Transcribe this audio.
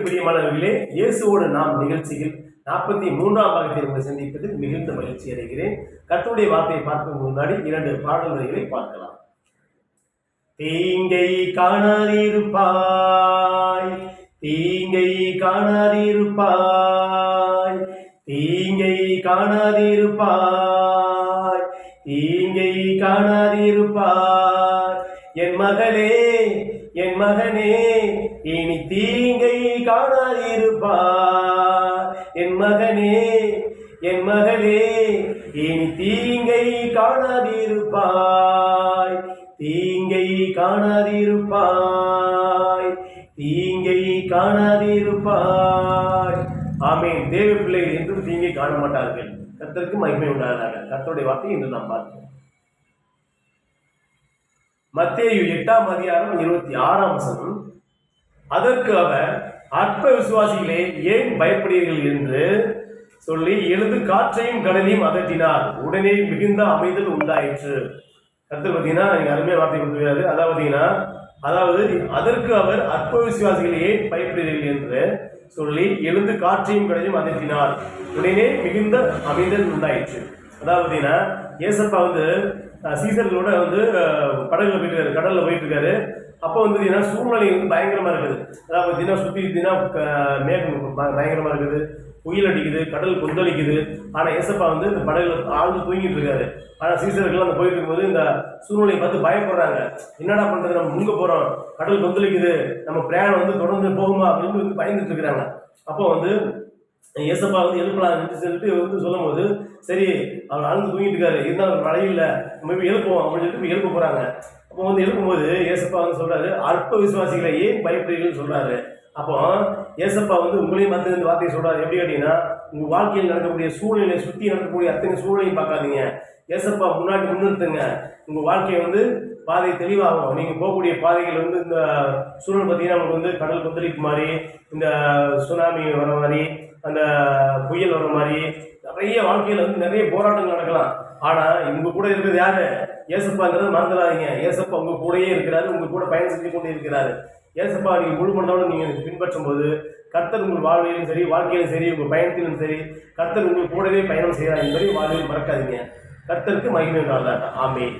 பிரியமானவர்களே, இயேசுவோடு நாம் நிகழ்ச்சியில் 43ஆம் பாகத்தை உங்களை சந்திப்பதில் மிகுந்த மகிழ்ச்சி அடைகிறேன். கர்த்தருடைய வார்த்தையை பார்க்கும் முன்னாடி 2 பாடல் வரிகளை பார்க்கலாம். தீங்கை காணாதிருப்பாய், தீங்கை காணாதிருப்பாய், தீங்கை காணாதிருப்பாய், தீங்கை காணாதிருப்பாய். என் மகளே, என் மகனே, இனி தீங்கை காணாதிருப்பாய். என் மகனே, என் மகளே, இனி தீங்கை காணாதிருப்பாய். தீங்கை காணாதிருப்பாய், தீங்கை காணாதிருப்பாய். ஆமென். தேவ பிள்ளைகள் என்றும் தீங்கை காண மாட்டார்கள். கர்த்தருக்கு மகிமை உண்டாவதாக. கர்த்தருடைய வார்த்தை இன்று நாம் பார்க்கிறோம். மத்தேயு 8ஆம் அதிகாரம் 26ஆம் வசனம். அதற்கு அவர், அற்ப விசுவாசிகளே, ஏன் பயப்படுகிறீர்கள் என்று சொல்லி எழுந்து காற்றையும் கடலையும் அதட்டினார். உடனே மிகுந்த அமைதல் உண்டாயிற்று. கர்த்தர் பார்த்தீங்கன்னா நீங்க அருமையான வார்த்தை கொடுத்துருக்காரு. அதாவது அதற்கு அவர், அற்ப விசுவாசிகளே ஏன் பயப்படுகிறீர்கள் என்று சொல்லி எழுந்து காற்றையும் கடலையும் அதட்டினார். உடனே மிகுந்த அமைதல் உண்டாயிற்று. அதாவது பார்த்தீங்கன்னா ஏசப்பா சீசர்களோட படகுல போயிட்டு இருக்காரு, கடல்ல போயிட்டு இருக்காரு. அப்போ சூழ்நிலை பயங்கரமா இருக்குது. அதாவது பார்த்தீங்கன்னா சுற்றி மேகம் பயங்கரமா இருக்குது, புயல் அடிக்குது, கடல் கொந்தளிக்குது. ஆனால் ஏசப்பா இந்த படகுல ஆழ்ந்து தூங்கிட்டு இருக்காரு. ஆனால் சீசர்கள் அந்த போயிட்டு இருக்கும்போது இந்த சூழ்நிலையை பார்த்து பயப்படுறாங்க. என்னடா பண்றது, நம்ம முங்க போறோம், கடல் கொந்தளிக்குது, நம்ம பிரயாணம் தொடர்ந்து போகுமா அப்படின்னு பயந்துட்டு இருக்கிறாங்க. அப்போ ஏசப்பா எழுப்பலாம் சொல்லிட்டு சொல்லும் போது, சரி அவர் ஆழ்ந்து தூங்கிட்டு இருக்காரு, இருந்தாலும் மழை இல்லை, நம்ம எழுப்புவோம் அப்படின்னு சொல்லிட்டு எழுப்ப போறாங்க. அப்போ எழுப்பும்போது ஏசப்பா சொல்றாரு, அற்ப விசுவாசிகளை ஏன் பயப்படுறீங்கன்னு சொல்றாரு. அப்போ ஏசப்பா உங்களையும் பார்த்து இந்த வார்த்தையை சொல்றாரு. எப்படி கேட்டீங்கன்னா, உங்க வாழ்க்கையில் நடக்கக்கூடிய சூழ்நிலை, சுற்றி நடக்கக்கூடிய அத்தனை சூழ்நிலையும் பார்க்காதீங்க, ஏசப்பா முன்னாடி முன்னிறுத்துங்க. உங்க வாழ்க்கையை பாதை தெளிவாகும். நீங்க போகக்கூடிய பாதைகள் இந்த சூழ்நிலை பார்த்தீங்கன்னா உங்களுக்கு கடல் கொந்தளிப்பு மாதிரி, இந்த சுனாமி வர மாதிரி, அந்த புயல் வர மாதிரி நிறைய வாழ்க்கையில நிறைய போராட்டங்கள் நடக்கலாம். ஆனா உங்க கூட இருக்கிறது யாரு? ஏசப்பாங்கிறத மறந்துடாதீங்க. ஏசப்பா உங்க கூடயே இருக்கிறாரு, உங்க கூட பயணம் செஞ்சு கொண்டு இருக்கிறாரு. ஏசப்பா நீங்க முழு மனதோட நீங்க பின்பற்றும் போது கர்த்தர் உங்கள் வாழ்விலும் சரி, வாழ்க்கையிலும் சரி, உங்க பயணத்திலும் சரி, கர்த்தர் உங்கள் கூடவே பயணம் செய்யறார் என்பதை வாழ்வில் மறக்காதீங்க. கர்த்தருக்கு மகிமை உண்டாவதாக. ஆமென்.